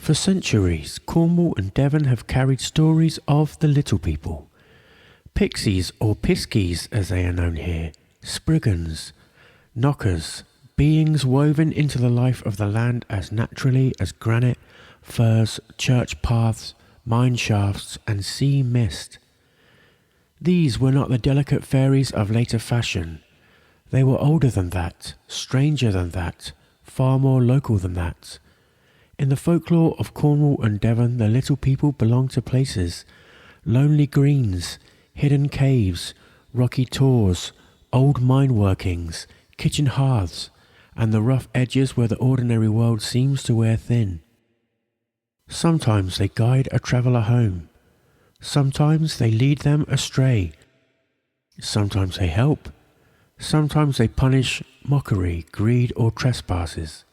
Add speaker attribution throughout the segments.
Speaker 1: For centuries, Cornwall and Devon have carried stories of the little people. Pixies, or Piskies as they are known here, Spriggans, Knockers, beings woven into the life of the land as naturally as granite, firs, church paths, mine shafts and sea mist. These were not the delicate fairies of later fashion. They were older than that, stranger than that, far more local than that. In the folklore of Cornwall and Devon, the little people belong to places, lonely greens, hidden caves, rocky tors, old mine workings, kitchen hearths, and the rough edges where the ordinary world seems to wear thin. Sometimes they guide a traveller home. Sometimes they lead them astray. Sometimes they help. Sometimes they punish mockery, greed or trespasses.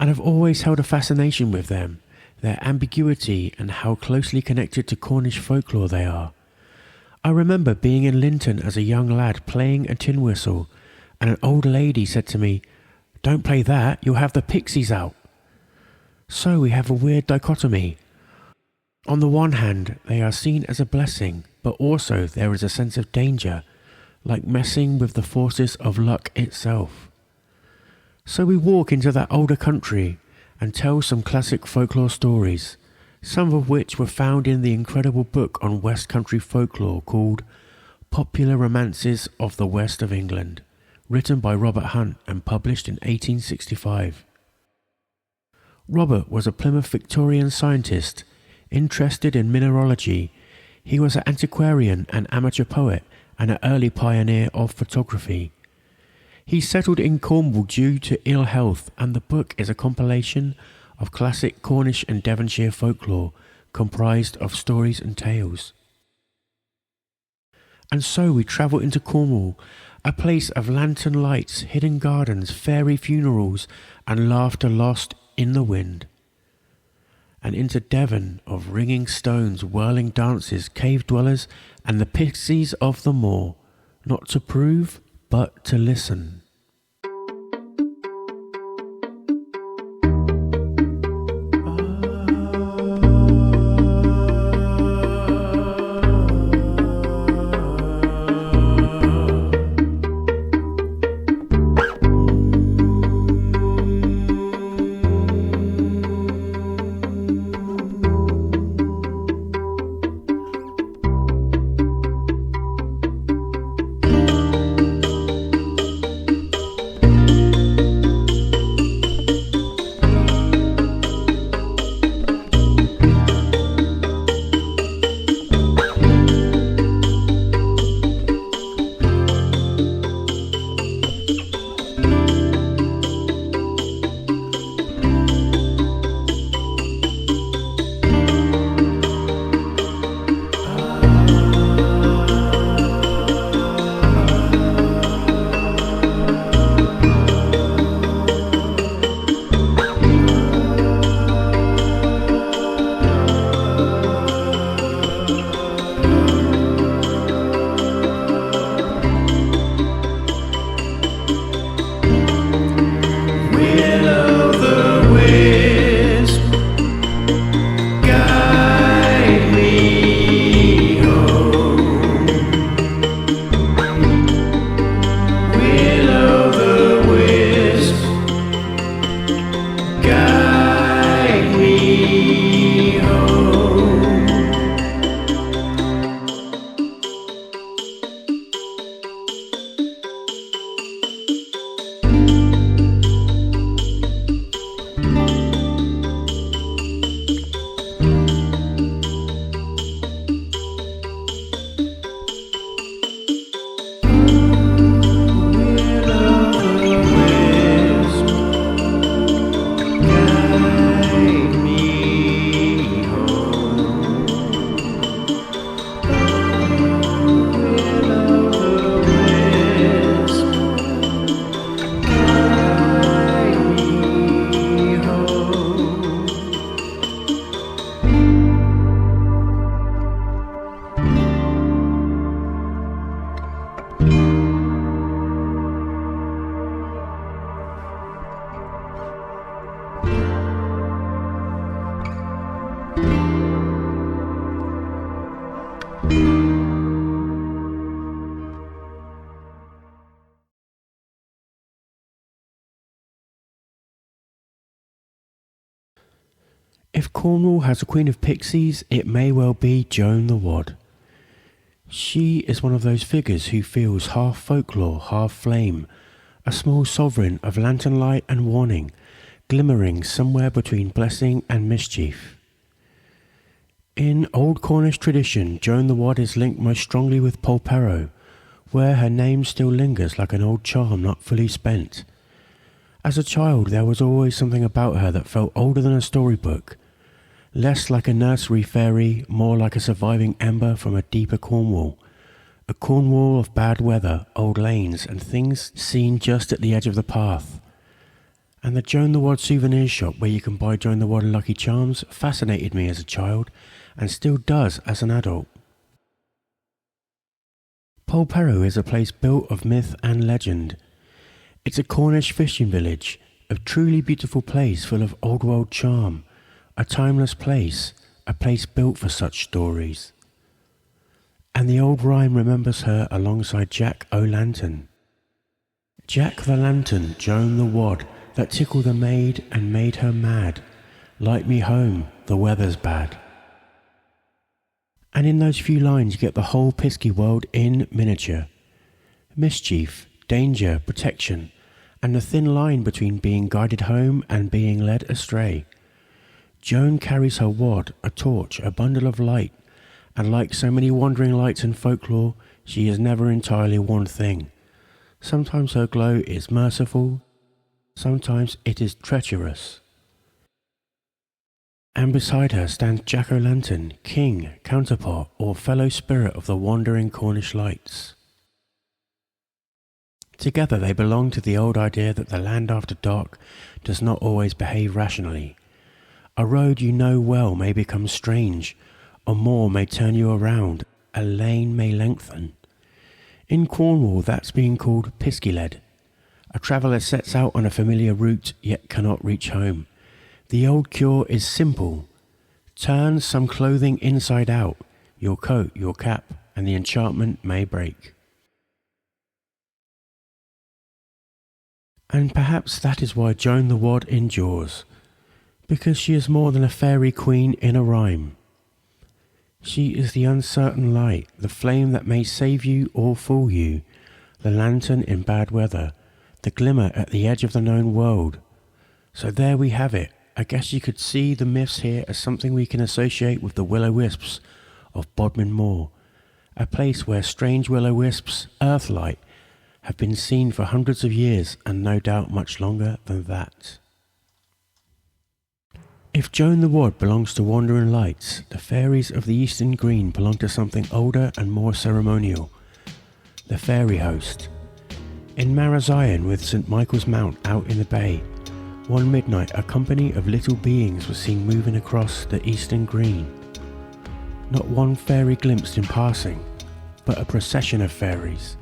Speaker 1: And I've always held a fascination with them, their ambiguity and how closely connected to Cornish folklore they are. I remember being in Linton as a young lad playing a tin whistle, and an old lady said to me, "Don't play that, you'll have the Pixies out." So we have a weird dichotomy. On the one hand, they are seen as a blessing, but also there is a sense of danger, like messing with the forces of luck itself. So we walk into that older country and tell some classic folklore stories, some of which were found in the incredible book on West Country folklore called Popular Romances of the West of England, written by Robert Hunt and published in 1865. Robert was a Plymouth Victorian scientist, interested in mineralogy. He was an antiquarian and amateur poet and an early pioneer of photography. He settled in Cornwall due to ill health, and the book is a compilation of classic Cornish and Devonshire folklore comprised of stories and tales. And so we travel into Cornwall, a place of lantern lights, hidden gardens, fairy funerals and laughter lost in the wind. And into Devon of ringing stones, whirling dances, cave dwellers and the Pixies of the Moor, not to prove but to listen. If Cornwall has a queen of pixies, it may well be Joan the Wad. She is one of those figures who feels half folklore, half flame, a small sovereign of lantern light and warning, glimmering somewhere between blessing and mischief. In old Cornish tradition, Joan the Wad is linked most strongly with Polperro, where her name still lingers like an old charm not fully spent. As a child, there was always something about her that felt older than a storybook, less like a nursery fairy, more like a surviving ember from a deeper Cornwall, a Cornwall of bad weather, old lanes, and things seen just at the edge of the path. And the Joan the Wad souvenir shop where you can buy Joan the Wad Lucky Charms fascinated me as a child, and still does as an adult. Polperro is a place built of myth and legend. It's a Cornish fishing village, a truly beautiful place full of old world charm, a timeless place, a place built for such stories. And the old rhyme remembers her alongside Jack O'Lantern. Jack the Lantern, Joan the Wad, that tickled the maid and made her mad. Light me home, the weather's bad. And in those few lines you get the whole Pisky world in miniature. Mischief, danger, protection, and the thin line between being guided home and being led astray. Joan carries her wad, a torch, a bundle of light, and like so many wandering lights in folklore, she is never entirely one thing. Sometimes her glow is merciful, sometimes it is treacherous. And beside her stands Jack O'Lantern, king, counterpart, or fellow spirit of the wandering Cornish lights. Together they belong to the old idea that the land after dark does not always behave rationally. A road you know well may become strange, a moor may turn you around, a lane may lengthen. In Cornwall that's being called Pixy-Led. A traveller sets out on a familiar route yet cannot reach home. The old cure is simple. Turn some clothing inside out, your coat, your cap, and the enchantment may break. And perhaps that is why Joan the Wad endures, because she is more than a fairy queen in a rhyme. She is the uncertain light, the flame that may save you or fool you, the lantern in bad weather, the glimmer at the edge of the known world. So there we have it. I guess you could see the myths here as something we can associate with the will-o'-wisps of Bodmin Moor, a place where strange will-o'-wisps, earthlight, have been seen for hundreds of years and no doubt much longer than that. If Joan the Wad belongs to wandering lights, the fairies of the Eastern Green belong to something older and more ceremonial, the fairy host. In Marazion with St Michael's Mount out in the bay, one midnight a company of little beings was seen moving across the Eastern Green. Not one fairy glimpsed in passing, but a procession of fairies,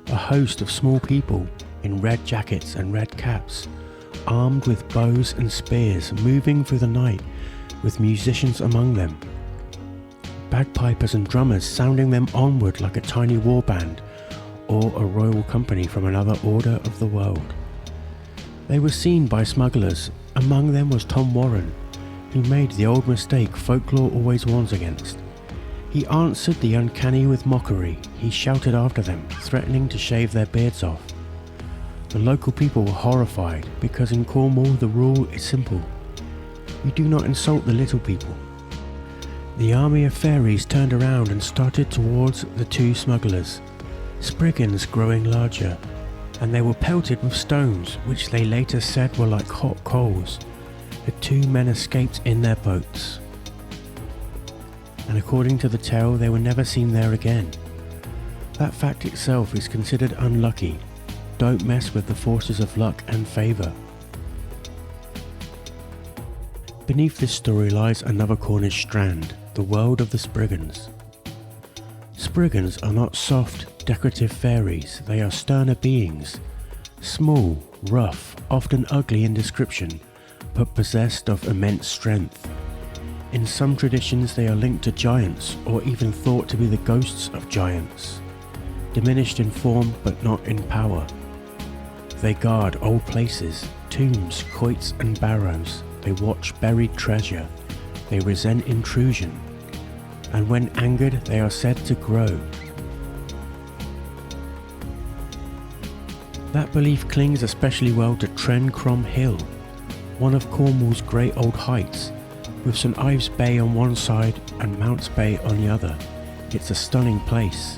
Speaker 1: a host of small people in red jackets and red caps, armed with bows and spears, moving through the night with musicians among them, bagpipers and drummers sounding them onward like a tiny war band or a royal company from another order of the world. They were seen by smugglers. Among them was Tom Warren, who made the old mistake folklore always warns against. He answered the uncanny with mockery. He shouted after them, threatening to shave their beards off. The local people were horrified because in Cornwall the rule is simple. You do not insult the little people. The army of fairies turned around and started towards the two smugglers, Spriggans growing larger, and they were pelted with stones, which they later said were like hot coals. The two men escaped in their boats, and according to the tale, they were never seen there again. That fact itself is considered unlucky. Don't mess with the forces of luck and favour. Beneath this story lies another Cornish strand, the world of the Spriggans. Spriggans are not soft, decorative fairies, they are sterner beings, small, rough, often ugly in description, but possessed of immense strength. In some traditions they are linked to giants, or even thought to be the ghosts of giants, diminished in form but not in power. They guard old places, tombs, quoits and barrows. They watch buried treasure. they resent intrusion, and when angered they are said to grow. That belief clings especially well to Trencrom Hill, one of Cornwall's great old heights, with St Ives Bay on one side and Mounts Bay on the other. It's a stunning place.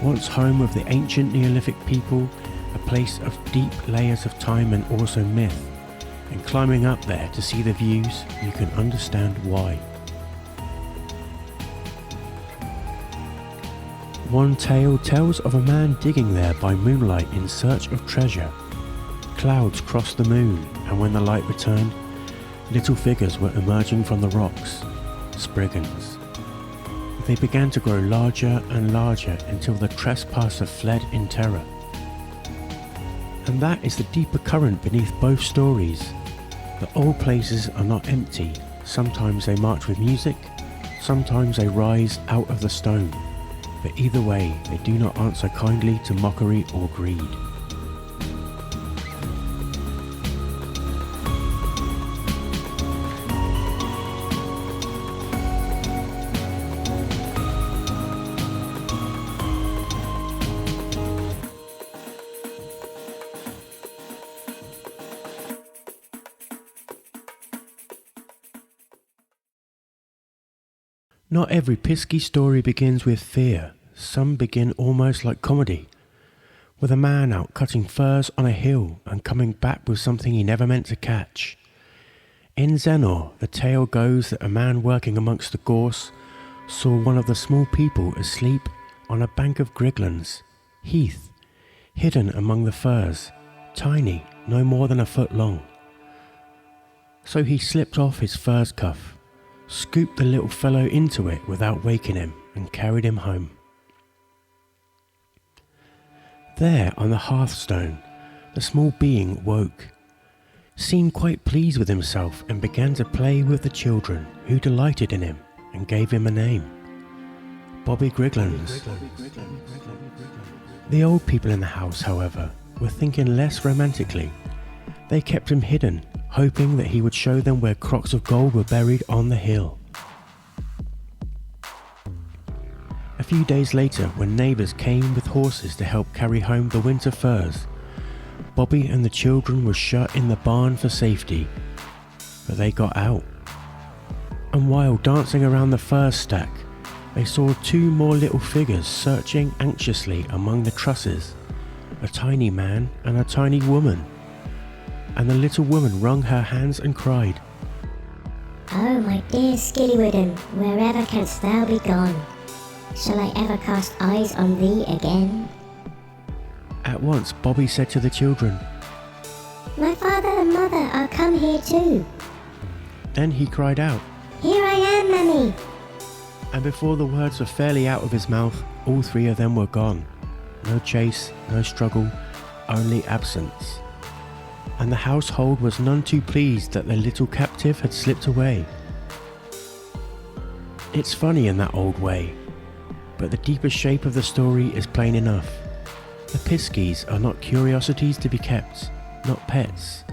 Speaker 1: Once home of the ancient Neolithic people, a place of deep layers of time and also myth, and climbing up there to see the views, you can understand why. One tale tells of a man digging there by moonlight in search of treasure. Clouds crossed the moon, and when the light returned, little figures were emerging from the rocks, Spriggans. They began to grow larger and larger until the trespasser fled in terror. And that is the deeper current beneath both stories. The old places are not empty. Sometimes they march with music, sometimes they rise out of the stone. But either way, they do not answer kindly to mockery or greed. Not every Pisky story begins with fear. Some begin almost like comedy, with a man out cutting furs on a hill and coming back with something he never meant to catch. In Zennor, the tale goes that a man working amongst the gorse saw one of the small people asleep on a bank of Griglans, heath, hidden among the furs, tiny, no more than a foot long. So he slipped off his fur's cuff, scooped the little fellow into it without waking him, and carried him home. There on the hearthstone, the small being woke, seemed quite pleased with himself, and began to play with the children, who delighted in him and gave him a name, Bobby Griglans. The old people in the house, however, were thinking less romantically. They kept him hidden, hoping that he would show them where crocks of gold were buried on the hill. A few days later, when neighbours came with horses to help carry home the winter furs, Bobby and the children were shut in the barn for safety, but they got out. And while dancing around the fur stack, they saw two more little figures searching anxiously among the trusses, a tiny man and a tiny woman. And the little woman wrung her hands and cried,
Speaker 2: "Oh, my dear Skillywidden, wherever canst thou be gone? Shall I ever cast eyes on thee again?"
Speaker 1: At once Bobby said to the children,
Speaker 2: "My father and mother are come here too."
Speaker 1: Then he cried out,
Speaker 2: "Here I am, Mummy."
Speaker 1: and before the words were fairly out of his mouth, all three of them were gone. No chase, no struggle, only absence. And the household was none too pleased that their little captive had slipped away. It's funny in that old way, but the deeper shape of the story is plain enough. The Piskies are not curiosities to be kept, not pets,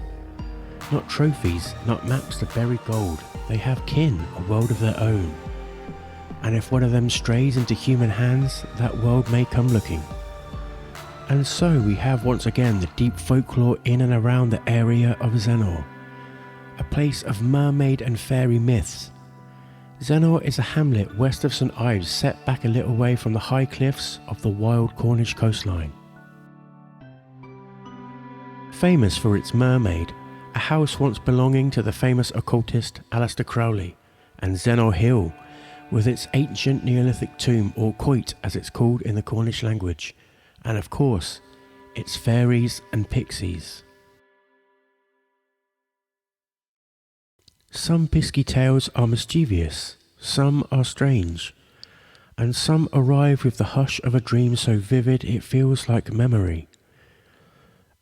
Speaker 1: not trophies, not maps to bury gold. They have kin, a world of their own. And if one of them strays into human hands, that world may come looking. And so we have once again the deep folklore in and around the area of Zennor, a place of mermaid and fairy myths. Zennor is a hamlet west of St Ives, set back a little way from the high cliffs of the wild Cornish coastline. Famous for its mermaid, a house once belonging to the famous occultist Aleister Crowley, and Zennor Hill, with its ancient Neolithic tomb, or quoit as it's called in the Cornish language, and of course, its fairies and pixies. Some Pisky tales are mischievous, some are strange, and some arrive with the hush of a dream so vivid it feels like memory.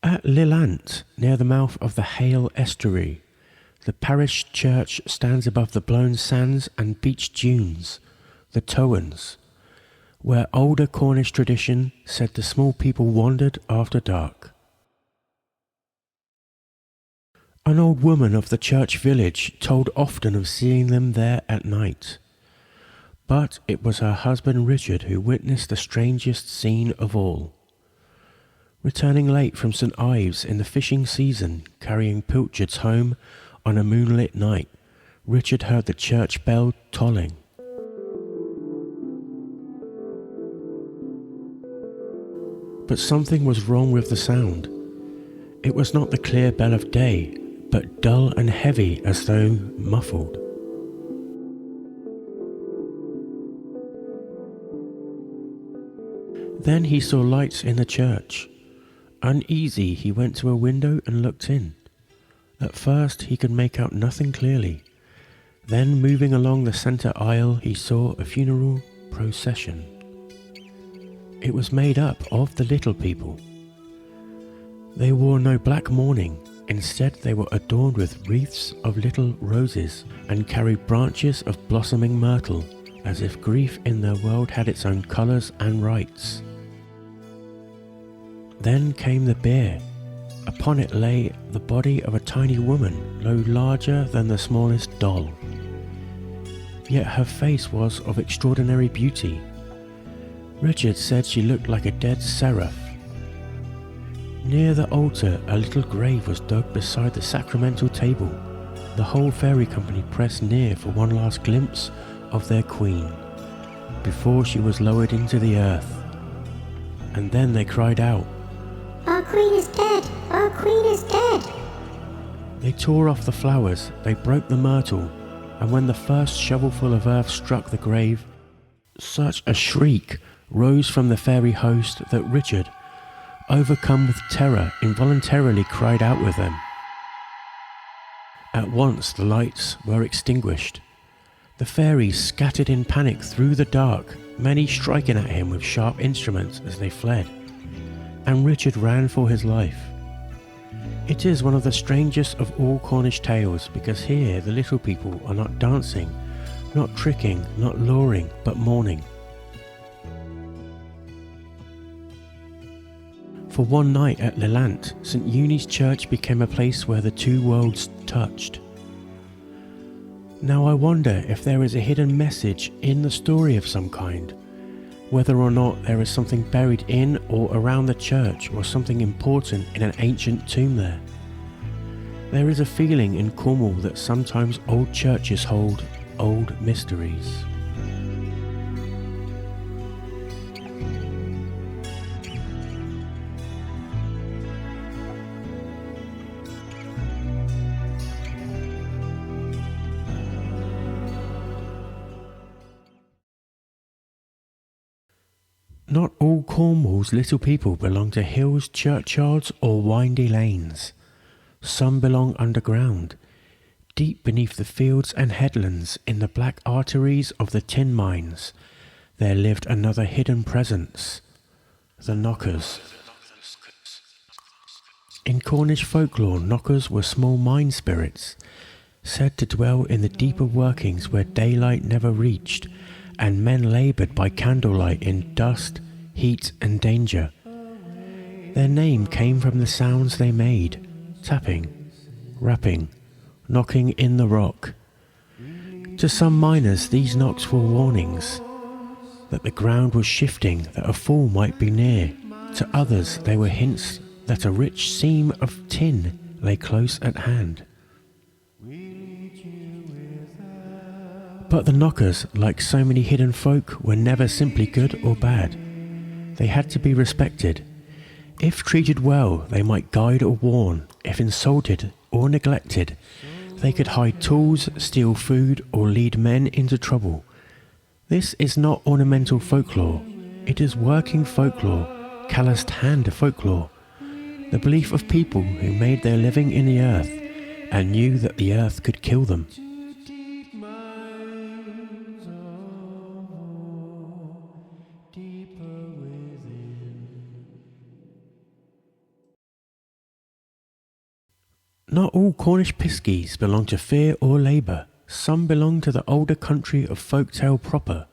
Speaker 1: At Lelant, near the mouth of the Hale estuary, the parish church stands above the blown sands and beach dunes, the Towans, where older Cornish tradition said the small people wandered after dark. An old woman of the church village told often of seeing them there at night. But it was her husband Richard who witnessed the strangest scene of all. Returning late from St. Ives in the fishing season, carrying pilchards home on a moonlit night, Richard heard the church bell tolling. But something was wrong with the sound. It was not the clear bell of day, but dull and heavy as though muffled. Then he saw lights in the church. Uneasy, he went to a window and looked in. At first he could make out nothing clearly. Then, moving along the centre aisle, he saw a funeral procession. It was made up of the little people. They wore no black mourning. Instead, they were adorned with wreaths of little roses and carried branches of blossoming myrtle, as if grief in their world had its own colours and rites. Then came the bier. Upon it lay the body of a tiny woman, no larger than the smallest doll. Yet her face was of extraordinary beauty. Richard said she looked like a dead seraph. Near the altar, a little grave was dug beside the sacramental table. The whole fairy company pressed near for one last glimpse of their queen, before she was lowered into the earth. And then they cried out,
Speaker 2: "Our queen is dead! Our queen is dead!"
Speaker 1: They tore off the flowers, they broke the myrtle, and when the first shovelful of earth struck the grave, such a shriek rose from the fairy host that Richard, overcome with terror, involuntarily cried out with them. At once the lights were extinguished. The fairies scattered in panic through the dark, many striking at him with sharp instruments as they fled, and Richard ran for his life. It is one of the strangest of all Cornish tales, because here the little people are not dancing, not tricking, not luring, but mourning. For one night at Lelant, St. Uni's church became a place where the two worlds touched. Now I wonder if there is a hidden message in the story of some kind, whether or not there is something buried in or around the church, or something important in an ancient tomb there. There is a feeling in Cornwall that sometimes old churches hold old mysteries. Not all Cornwall's little people belong to hills, churchyards, or windy lanes. Some belong underground, deep beneath the fields and headlands, in the black arteries of the tin mines. There lived another hidden presence, the Knockers. In Cornish folklore, Knockers were small mine spirits, said to dwell in the deeper workings where daylight never reached, and men laboured by candlelight in dust, heat and danger. Their name came from the sounds they made, tapping, rapping, knocking in the rock. To some miners these knocks were warnings, that the ground was shifting, that a fall might be near. To others they were hints that a rich seam of tin lay close at hand. But the Knockers, like so many hidden folk, were never simply good or bad. They had to be respected. If treated well, they might guide or warn. If insulted or neglected, they could hide tools, steal food, or lead men into trouble. This is not ornamental folklore. It is working folklore, calloused hand folklore. The belief of people who made their living in the earth and knew that the earth could kill them. Not all Cornish Piskies belong to fear or labour. Some belong to the older country of folktale proper,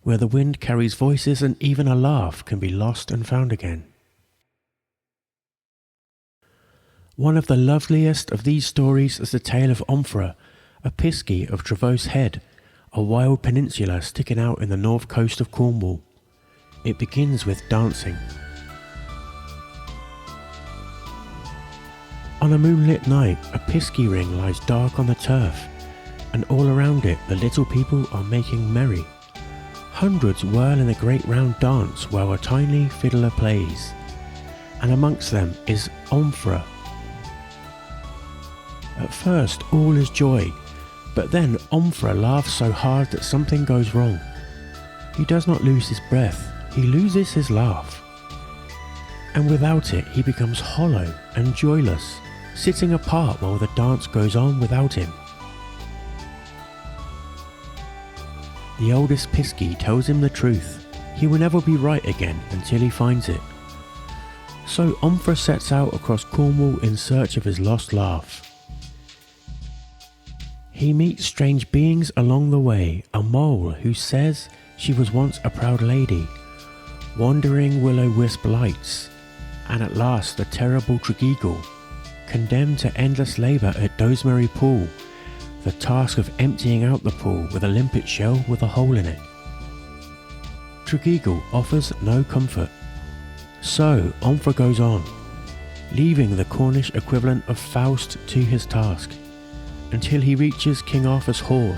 Speaker 1: where the wind carries voices and even a laugh can be lost and found again. One of the loveliest of these stories is the tale of Omfra, a Pisky of Trevose Head, a wild peninsula sticking out in the north coast of Cornwall. It begins with dancing. On a moonlit night, a Pisky ring lies dark on the turf, and all around it the little people are making merry. Hundreds whirl in a great round dance while a tiny fiddler plays, and amongst them is Omfra. At first all is joy, but then Omfra laughs so hard that something goes wrong. He does not lose his breath, he loses his laugh. And without it he becomes hollow and joyless, sitting apart while the dance goes on without him. The oldest Pisky tells him the truth. He will never be right again until he finds it. So Omfra sets out across Cornwall in search of his lost laugh. He meets strange beings along the way, a mole who says she was once a proud lady, wandering will-o'-wisp lights, and at last the terrible Tregeagle, condemned to endless labour at Dosemary Pool, the task of emptying out the pool with a limpet shell with a hole in it. Tregeagle offers no comfort. So Omfra goes on, leaving the Cornish equivalent of Faust to his task, until he reaches King Arthur's hall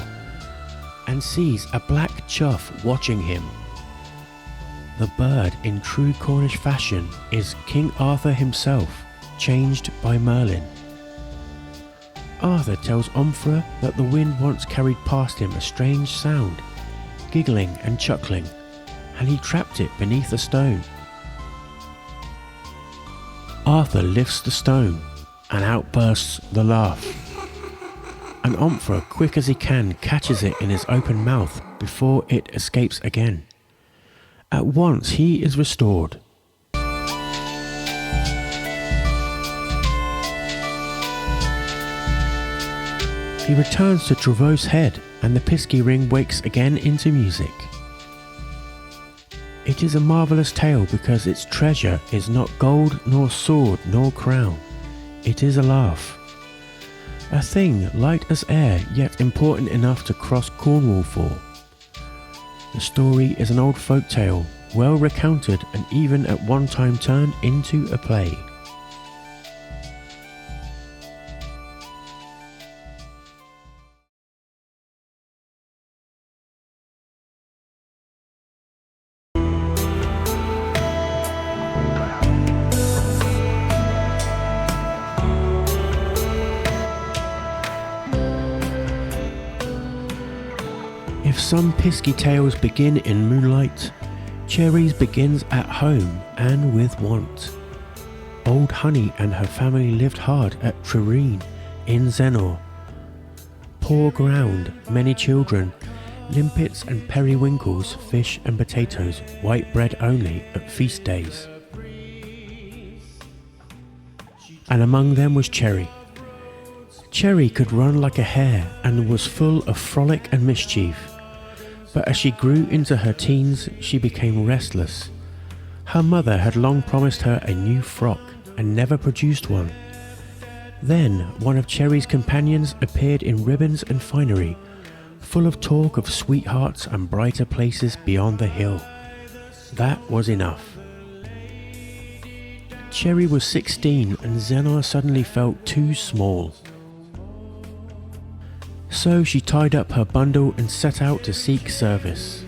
Speaker 1: and sees a black chough watching him. The bird, in true Cornish fashion, is King Arthur himself, changed by Merlin. Arthur tells Omfra that the wind once carried past him a strange sound, giggling and chuckling, and he trapped it beneath a stone. Arthur lifts the stone, and out bursts the laugh. And Omfra, quick as he can, catches it in his open mouth before it escapes again. At once he is restored. He returns to Trevose Head, and the Pisky ring wakes again into music. It is a marvellous tale because its treasure is not gold nor sword nor crown. It is a laugh. A thing light as air, yet important enough to cross Cornwall for. The story is an old folk tale, well recounted and even at one time turned into a play. If some Pisky tales begin in moonlight, Cherries begins at home and with want. Old Honey and her family lived hard at Trencrom in Zennor. Poor ground, many children, limpets and periwinkles, fish and potatoes, white bread only at feast days. And among them was Cherry. Cherry could run like a hare and was full of frolic and mischief. But as she grew into her teens, she became restless. Her mother had long promised her a new frock and never produced one. Then one of Cherry's companions appeared in ribbons and finery, full of talk of sweethearts and brighter places beyond the hill. That was enough. Cherry was 16 and Zennor suddenly felt too small. So she tied up her bundle and set out to seek service.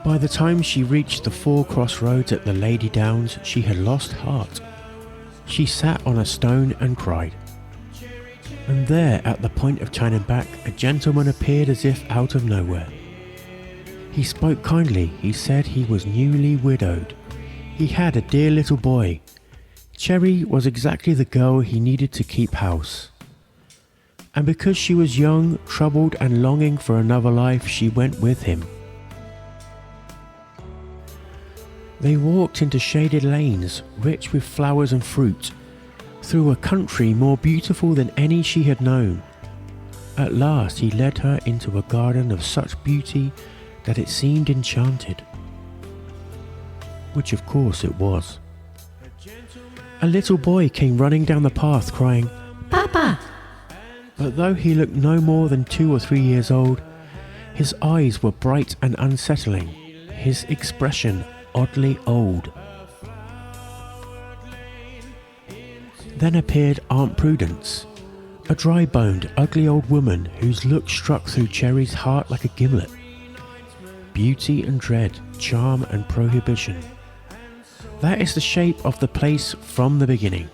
Speaker 1: By the time she reached the 4 crossroads at the Lady Downs, she had lost heart. She sat on a stone and cried. And there, at the point of turning back, a gentleman appeared as if out of nowhere. He spoke kindly. He said he was newly widowed. He had a dear little boy. Cherry was exactly the girl he needed to keep house. And because she was young, troubled and longing for another life, she went with him. They walked into shaded lanes, rich with flowers and fruit, through a country more beautiful than any she had known. At last he led her into a garden of such beauty that it seemed enchanted. Which of course it was. A little boy came running down the path crying, "Papa!" But though he looked no more than 2 or 3 years old, his eyes were bright and unsettling, his expression oddly old. Then appeared Aunt Prudence, a dry-boned, ugly old woman whose look struck through Cherry's heart like a gimlet. Beauty and dread, charm and prohibition. That is the shape of the place from the beginning.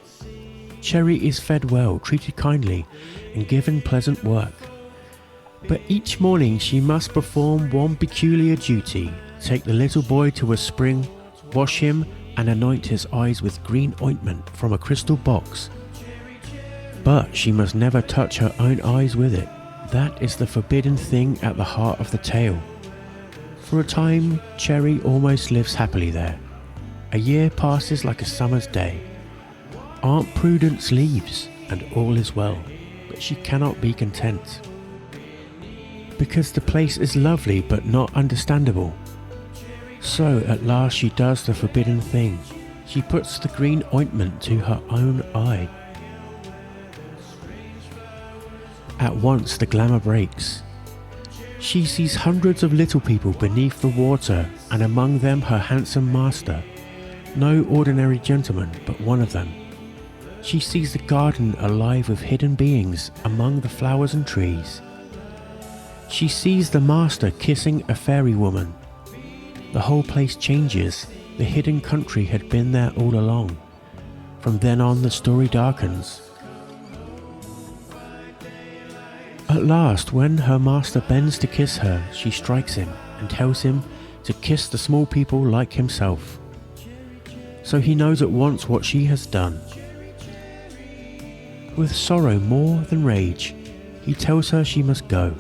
Speaker 1: Cherry is fed well, treated kindly, and given pleasant work. But each morning she must perform one peculiar duty: take the little boy to a spring, wash him, and anoint his eyes with green ointment from a crystal box. But she must never touch her own eyes with it. That is the forbidden thing at the heart of the tale. For a time, Cherry almost lives happily there. A year passes like a summer's day. Aunt Prudence leaves, and all is well, but she cannot be content. Because the place is lovely but not understandable. So at last she does the forbidden thing. She puts the green ointment to her own eye. At once the glamour breaks. She sees hundreds of little people beneath the water, and among them her handsome master. No ordinary gentleman, but one of them. She sees the garden alive with hidden beings among the flowers and trees. She sees the master kissing a fairy woman. The whole place changes. The hidden country had been there all along. From then on the story darkens. At last, when her master bends to kiss her, she strikes him and tells him to kiss the small people like himself. So he knows at once what she has done. With sorrow more than rage, he tells her she must go.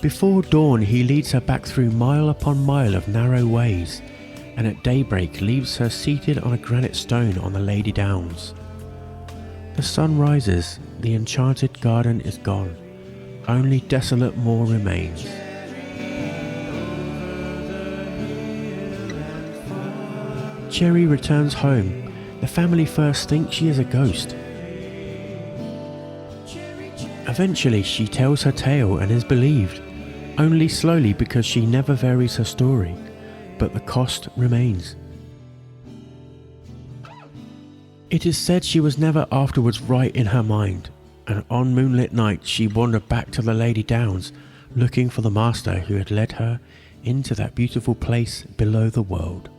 Speaker 1: Before dawn he leads her back through mile upon mile of narrow ways, and at daybreak leaves her seated on a granite stone on the Lady Downs. The sun rises, the enchanted garden is gone, only desolate Moor remains. Cherry returns home. The family first think she is a ghost. Eventually she tells her tale and is believed, only slowly because she never varies her story, but the cost remains. It is said she was never afterwards right in her mind, and on moonlit nights she wandered back to the Lady Downs, looking for the master who had led her into that beautiful place below the world.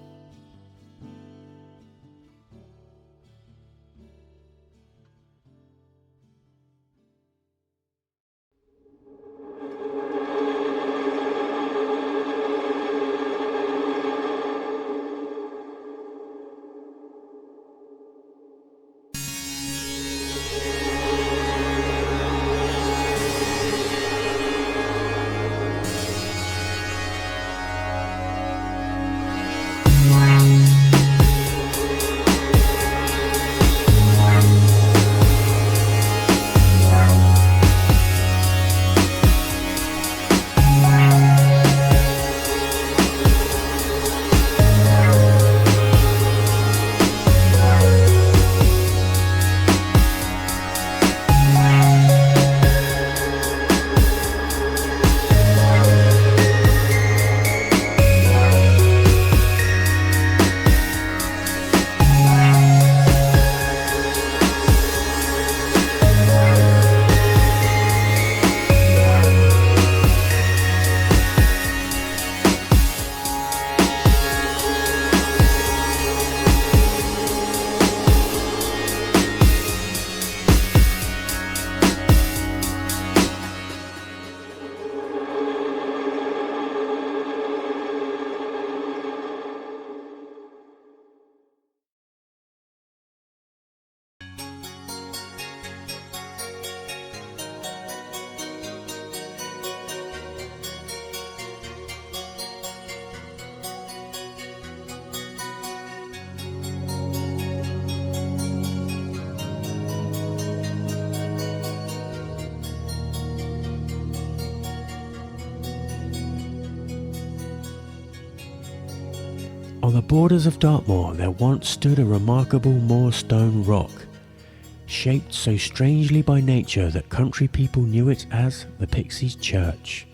Speaker 1: On the borders of Dartmoor there once stood a remarkable Moor stone rock, shaped so strangely by nature that country people knew it as the Pixies Church.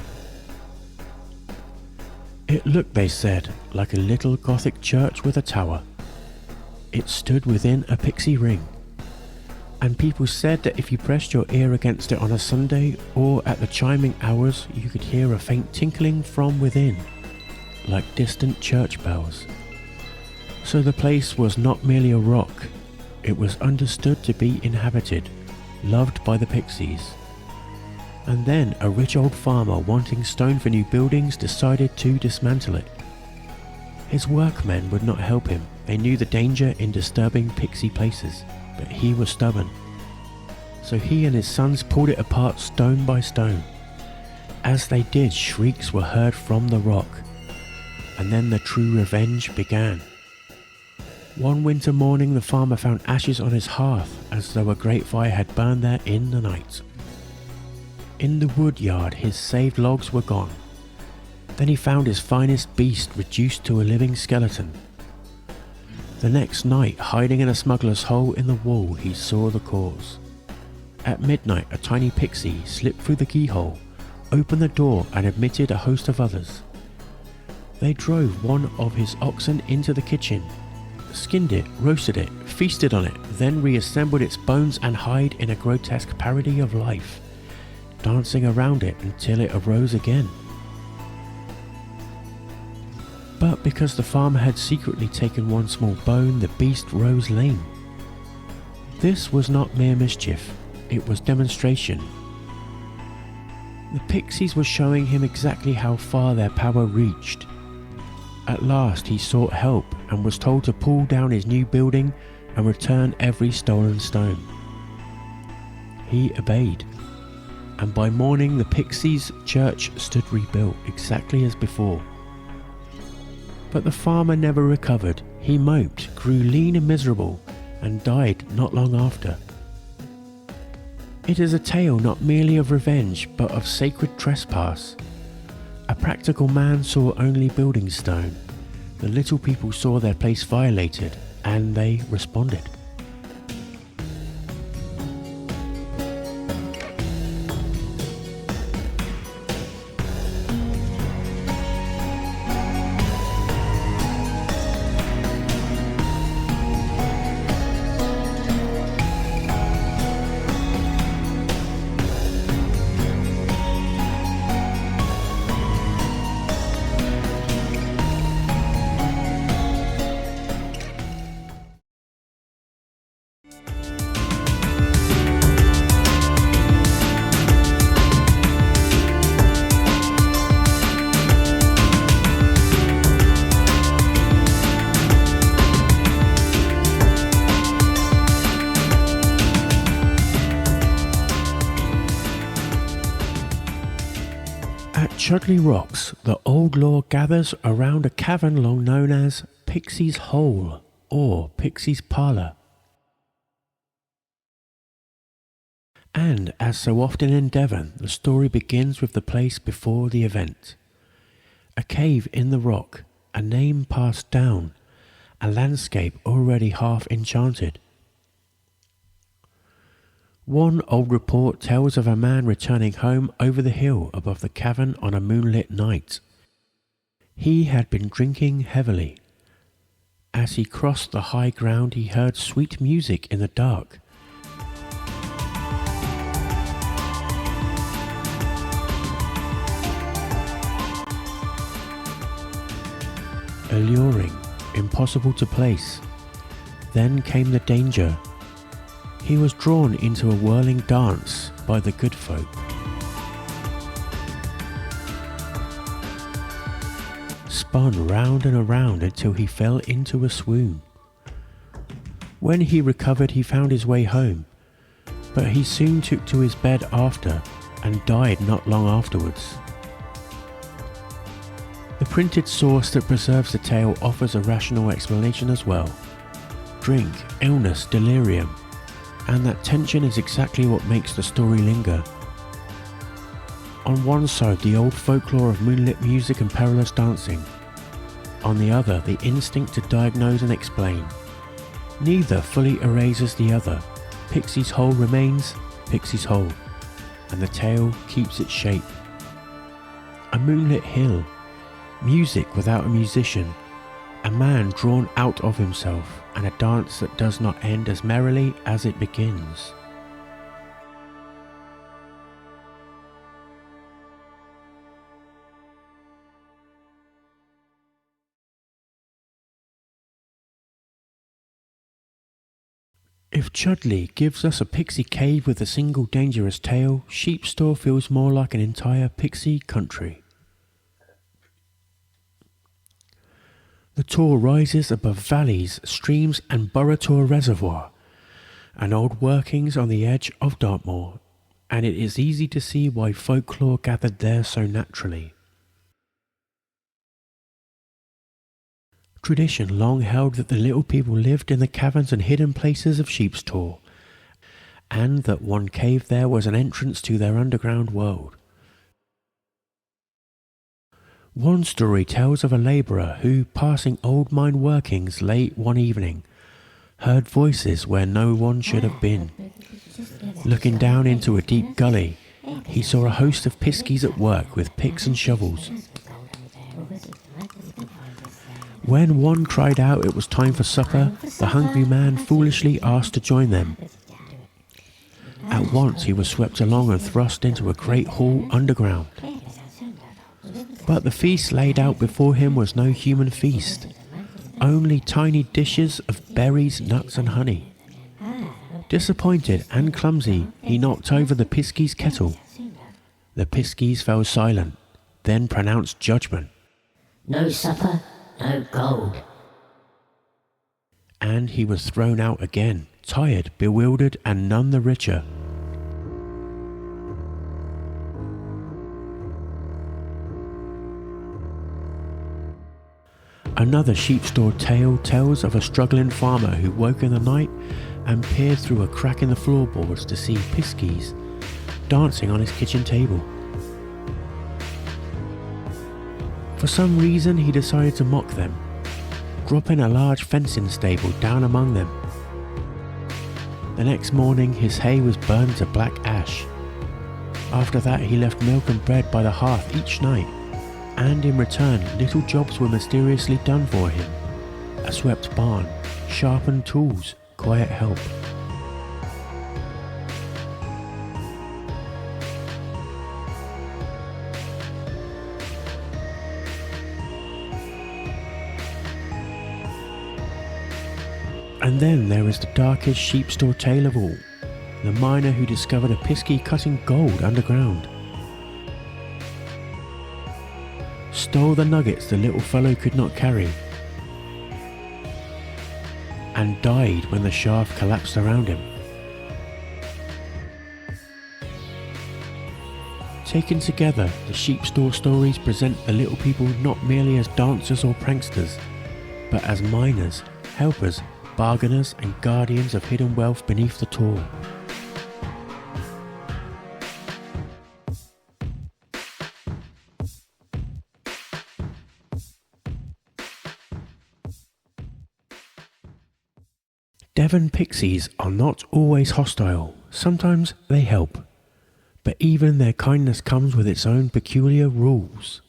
Speaker 1: It looked, they said, like a little Gothic church with a tower. It stood within a pixie ring, and people said that if you pressed your ear against it on a Sunday or at the chiming hours, you could hear a faint tinkling from within, like distant church bells. So the place was not merely a rock, it was understood to be inhabited, loved by the Pixies. And then a rich old farmer wanting stone for new buildings decided to dismantle it. His workmen would not help him. They knew the danger in disturbing pixie places, but he was stubborn. So he and his sons pulled it apart stone by stone. As they did, shrieks were heard from the rock, and then the true revenge began. One winter morning the farmer found ashes on his hearth, as though a great fire had burned there in the night. In the wood yard his saved logs were gone. Then he found his finest beast reduced to a living skeleton. The next night, hiding in a smuggler's hole in the wall, he saw the cause. At midnight a tiny pixie slipped through the keyhole, opened the door and admitted a host of others. They drove one of his oxen into the kitchen, skinned it, roasted it, feasted on it, then reassembled its bones and hide in a grotesque parody of life, dancing around it until it arose again. But because the farmer had secretly taken one small bone, the beast rose lame. This was not mere mischief, it was demonstration. The Pixies were showing him exactly how far their power reached. At last he sought help and was told to pull down his new building and return every stolen stone. He obeyed, and by morning the Pixies Church stood rebuilt exactly as before. But the farmer never recovered. He moped, grew lean and miserable, and died not long after. It is a tale not merely of revenge, but of sacred trespass. A practical man saw only building stone. The little people saw their place violated, and they responded. Chudleigh Rocks, the old lore gathers around a cavern long known as Pixies Hole or Pixies Parlour. And as so often in Devon, the story begins with the place before the event. A cave in the rock, a name passed down, a landscape already half enchanted. One old report tells of a man returning home over the hill above the cavern on a moonlit night. He had been drinking heavily. As he crossed the high ground, he heard sweet music in the dark. Alluring, impossible to place. Then came the danger. He was drawn into a whirling dance by the good folk. Spun round and around until he fell into a swoon. When he recovered, he found his way home, but he soon took to his bed after and died not long afterwards. The printed source that preserves the tale offers a rational explanation as well. Drink, illness, delirium. And that tension is exactly what makes the story linger. On one side, the old folklore of moonlit music and perilous dancing. on the other the instinct to diagnose and explain. Neither fully erases the other. Pixie's whole remains Pixie's whole, and the tale keeps its shape. A moonlit hill, music without a musician, a man drawn out of himself, and a dance that does not end as merrily as it begins. If Chudleigh gives us a pixie cave with a single dangerous tale, Sheepstor feels more like an entire pixie country. The Tor rises above valleys, streams and Burrator Reservoir, and old workings on the edge of Dartmoor, and it is easy to see why folklore gathered there so naturally. Tradition long held that the little people lived in the caverns and hidden places of Sheepstor, and that one cave there was an entrance to their underground world. One story tells of a labourer who, passing old mine workings late one evening, heard voices where no one should have been. Looking down into a deep gully, he saw a host of Piskies at work with picks and shovels. When one cried out it was time for supper, the hungry man foolishly asked to join them. At once he was swept along and thrust into a great hall underground. But the feast laid out before him was no human feast, only tiny dishes of berries, nuts and honey. Disappointed and clumsy, he knocked over the Piskies' kettle. The Piskies fell silent, then pronounced judgment.
Speaker 3: No supper, no gold.
Speaker 1: And he was thrown out again, tired, bewildered, and none the richer. Another Sheepstor tale tells of a struggling farmer who woke in the night and peered through a crack in the floorboards to see Piskies dancing on his kitchen table. For some reason he decided to mock them, dropping a large fencing stable down among them. The next morning his hay was burned to black ash. After that he left milk and bread by the hearth each night, and in return little jobs were mysteriously done for him. A swept barn, sharpened tools, quiet help. And then there is the darkest Sheepstor tale of all, the miner who discovered a Pisky cutting gold underground. Stole the nuggets the little fellow could not carry, and died when the shaft collapsed around him. Taken together, the Sheepstor stories present the little people not merely as dancers or pranksters, but as miners, helpers, bargainers and guardians of hidden wealth beneath the Tor. Devon Pixies are not always hostile, sometimes they help, but even their kindness comes with its own peculiar rules.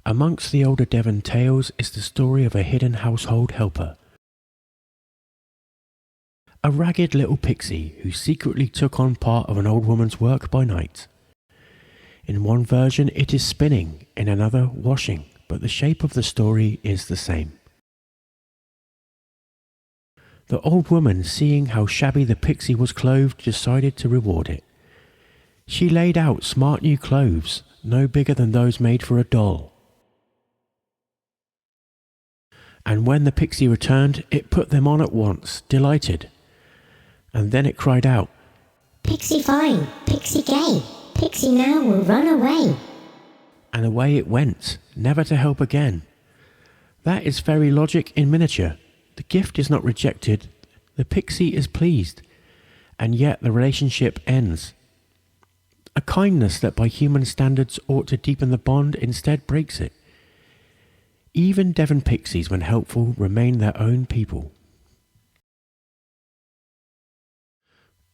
Speaker 1: Amongst the older Devon tales is the story of a hidden household helper. A ragged little pixie who secretly took on part of an old woman's work by night. In one version it is spinning, in another washing, but the shape of the story is the same. The old woman, seeing how shabby the pixie was clothed, decided to reward it. She laid out smart new clothes, no bigger than those made for a doll. And when the pixie returned, it put them on at once, delighted. And then it cried out,
Speaker 2: Pixie fine, pixie gay, pixie now will run away.
Speaker 1: And away it went, never to help again. That is fairy logic in miniature. The gift is not rejected, the pixie is pleased, and yet the relationship ends. A kindness that by human standards ought to deepen the bond instead breaks it. Even Devon Pixies, when helpful, remain their own people.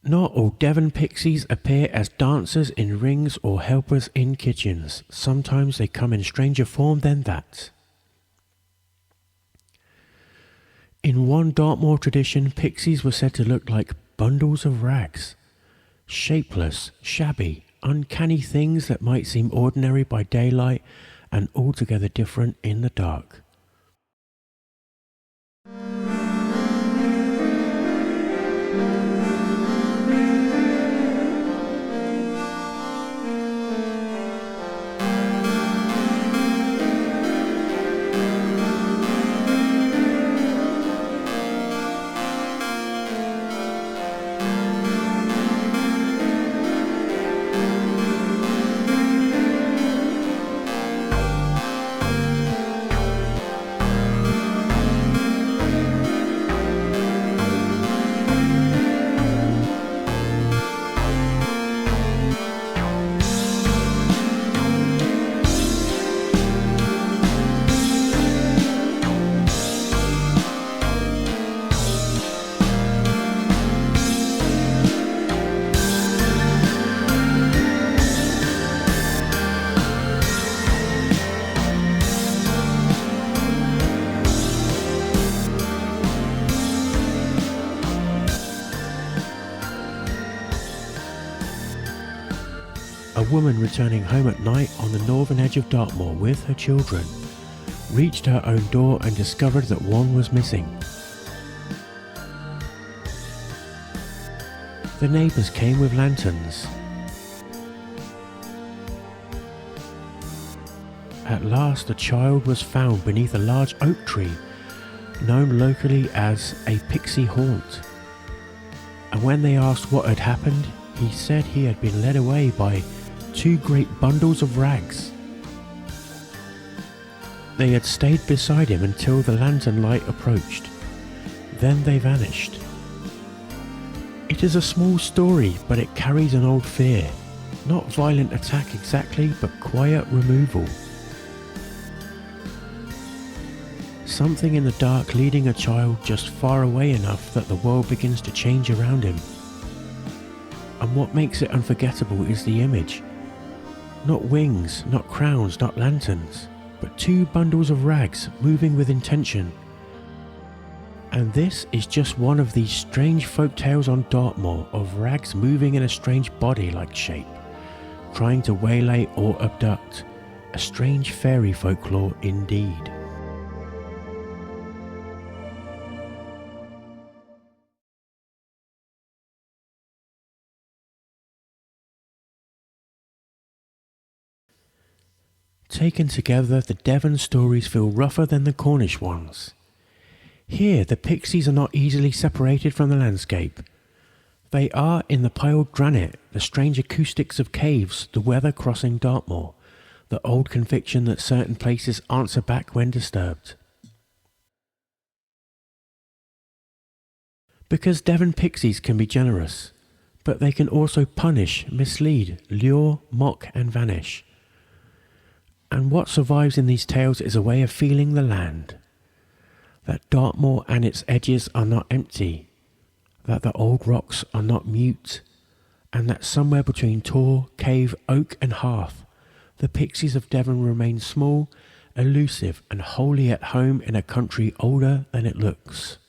Speaker 1: Not all Devon Pixies appear as dancers in rings or helpers in kitchens. Sometimes they come in stranger form than that. In one Dartmoor tradition, pixies were said to look like bundles of rags. Shapeless, shabby, uncanny things that might seem ordinary by daylight and altogether different in the dark. A woman returning home at night on the northern edge of Dartmoor with her children reached her own door and discovered that one was missing. The neighbours came with lanterns. At last the child was found beneath a large oak tree, known locally as a pixie haunt. And when they asked what had happened, he said he had been led away by 2 great bundles of rags. They had stayed beside him until the lantern light approached. Then they vanished. It is a small story, but it carries an old fear. Not violent attack exactly, but quiet removal. Something in the dark leading a child just far away enough that the world begins to change around him. And what makes it unforgettable is the image. Not wings, not crowns, not lanterns, but 2 bundles of rags moving with intention. And this is just one of these strange folk tales on Dartmoor of rags moving in a strange body-like shape, trying to waylay or abduct. A strange fairy folklore indeed. Taken together, the Devon stories feel rougher than the Cornish ones. Here, the pixies are not easily separated from the landscape. They are in the piled granite, the strange acoustics of caves, the weather crossing Dartmoor, the old conviction that certain places answer back when disturbed. Because Devon pixies can be generous, but they can also punish, mislead, lure, mock and vanish. And what survives in these tales is a way of feeling the land. That Dartmoor and its edges are not empty. That the old rocks are not mute. And that somewhere between tor, cave, oak and hearth, the Pixies of Devon remain small, elusive and wholly at home in a country older than it looks.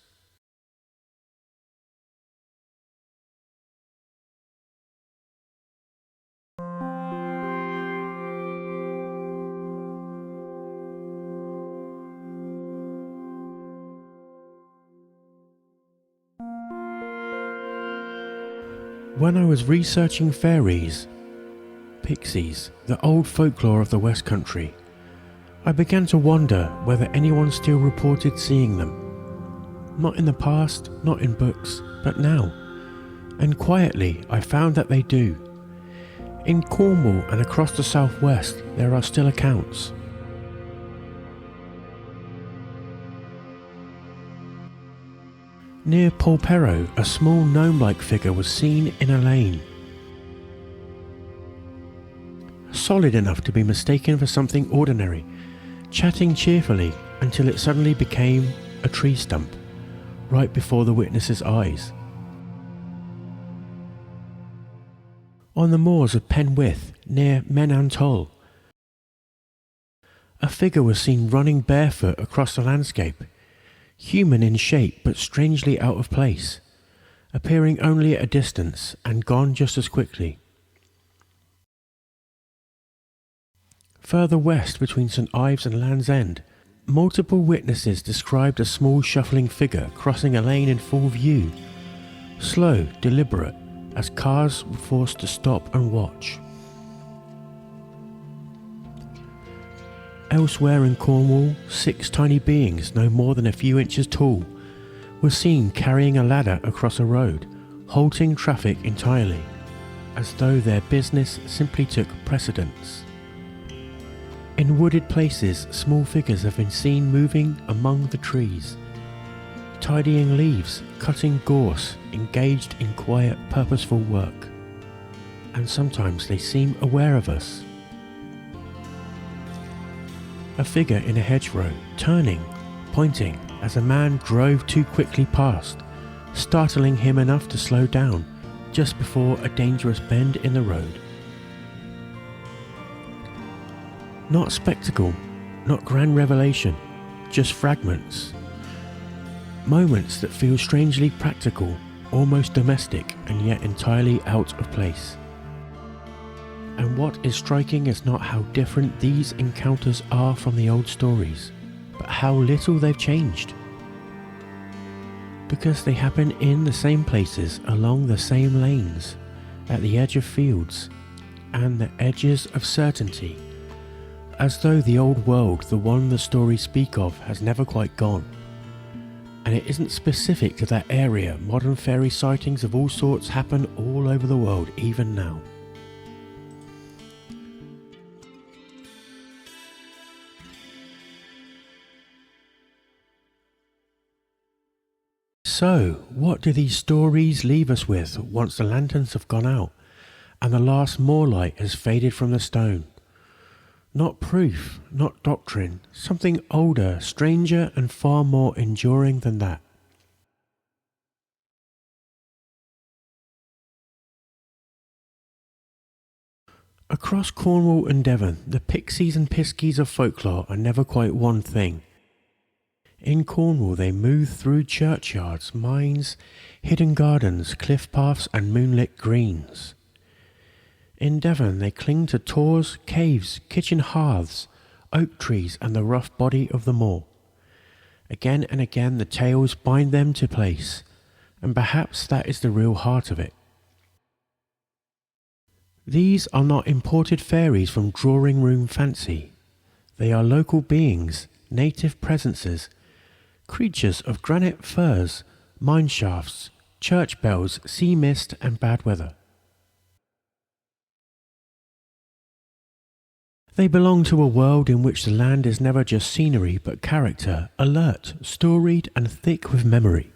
Speaker 1: When I was researching fairies, pixies, the old folklore of the West Country, I began to wonder whether anyone still reported seeing them. Not in the past, not in books, but now. And quietly I found that they do. In Cornwall and across the southwest there are still accounts. Near Polperro, a small gnome-like figure was seen in a lane. Solid enough to be mistaken for something ordinary, chatting cheerfully until it suddenly became a tree stump, right before the witness's eyes. On the moors of Penwith, near Menantol, a figure was seen running barefoot across the landscape, human in shape but strangely out of place, appearing only at a distance and gone just as quickly. Further west between St Ives and Land's End, multiple witnesses described a small shuffling figure crossing a lane in full view, slow, deliberate, as cars were forced to stop and watch. Elsewhere in Cornwall, 6 tiny beings no more than a few inches tall were seen carrying a ladder across a road, halting traffic entirely, as though their business simply took precedence. In wooded places, small figures have been seen moving among the trees, tidying leaves, cutting gorse, engaged in quiet, purposeful work. And sometimes they seem aware of us. A figure in a hedgerow, turning, pointing, as a man drove too quickly past, startling him enough to slow down just before a dangerous bend in the road. Not spectacle, not grand revelation, just fragments. Moments that feel strangely practical, almost domestic, and yet entirely out of place. And what is striking is not how different these encounters are from the old stories, but how little they've changed. Because they happen in the same places, along the same lanes, at the edge of fields, and the edges of certainty, as though the old world, the one the stories speak of, has never quite gone. And it isn't specific to that area. Modern fairy sightings of all sorts happen all over the world, even now. So, what do these stories leave us with once the lanterns have gone out and the last moor light has faded from the stone? Not proof, not doctrine, something older, stranger and far more enduring than that. Across Cornwall and Devon, the Pixies and Piskies of Folklore are never quite one thing. In Cornwall they move through churchyards, mines, hidden gardens, cliff paths and moonlit greens. In Devon they cling to tors, caves, kitchen hearths, oak trees and the rough body of the moor. Again and again the tales bind them to place, and perhaps that is the real heart of it. These are not imported fairies from drawing room fancy. They are local beings, native presences, creatures of granite firs, mine shafts, church bells, sea mist and bad weather. They belong to a world in which the land is never just scenery but character, alert, storied and thick with memory.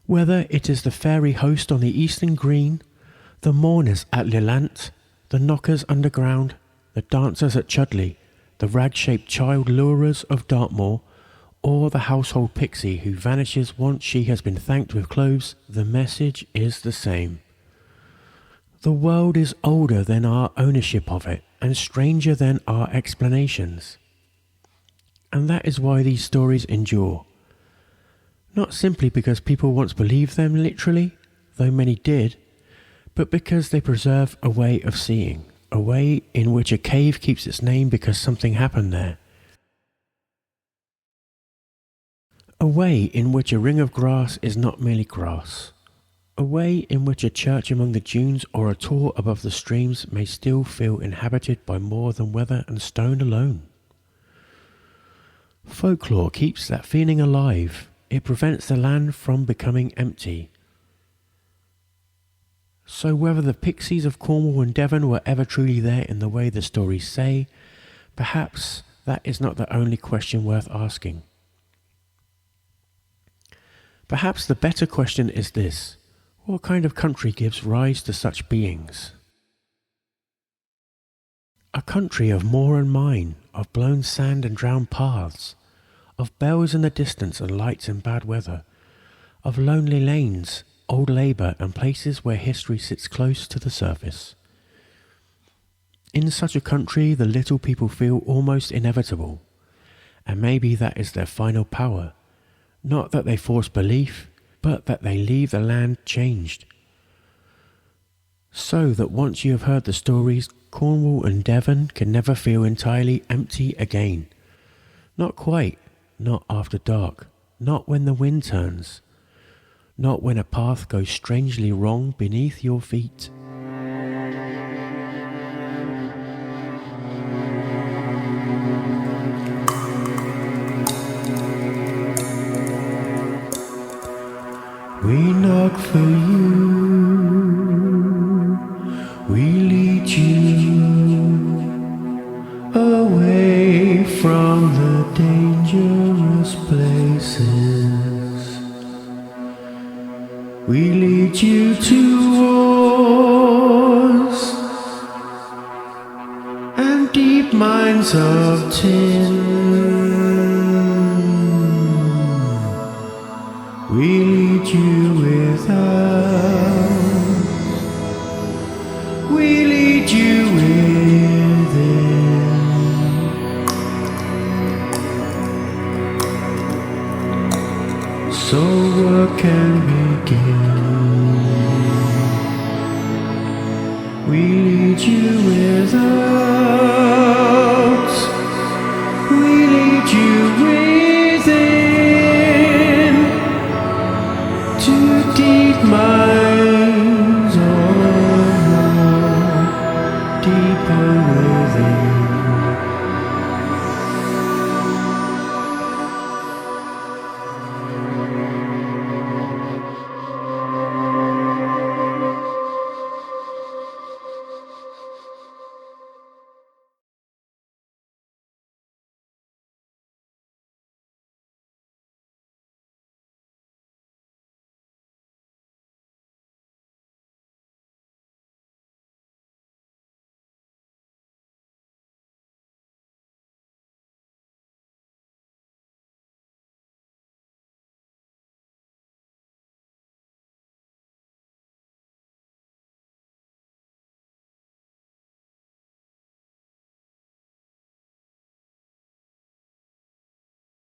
Speaker 1: Whether it is the fairy host on the eastern green, the mourners at Lelant, the knockers underground, the dancers at Chudleigh, the rag-shaped child lurers of Dartmoor, or the household pixie who vanishes once she has been thanked with cloves, the message is the same. The world is older than our ownership of it, and stranger than our explanations. And that is why these stories endure. Not simply because people once believed them literally, though many did, but because they preserve a way of seeing, a way in which a cave keeps its name because something happened there. A way in which a ring of grass is not merely grass. A way in which a church among the dunes or a tor above the streams may still feel inhabited by more than weather and stone alone. Folklore keeps that feeling alive. It prevents the land from becoming empty. So whether the Pixies of Cornwall and Devon were ever truly there in the way the stories say, perhaps that is not the only question worth asking. Perhaps the better question is this: what kind of country gives rise to such beings? A country of moor and mine, of blown sand and drowned paths, of bells in the distance and lights in bad weather, of lonely lanes, old labour and places where history sits close to the surface. In such a country the little people feel almost inevitable, and maybe that is their final power, not that they force belief, but that they leave the land changed. So that once you have heard the stories, Cornwall and Devon can never feel entirely empty again. Not quite, not after dark, not when the wind turns, not when a path goes strangely wrong beneath your feet. We knock for you, we lead you away from the dangerous places. We lead you towards and deep mines of tin. We lead you without, we lead you within. So work can begin. We lead you without.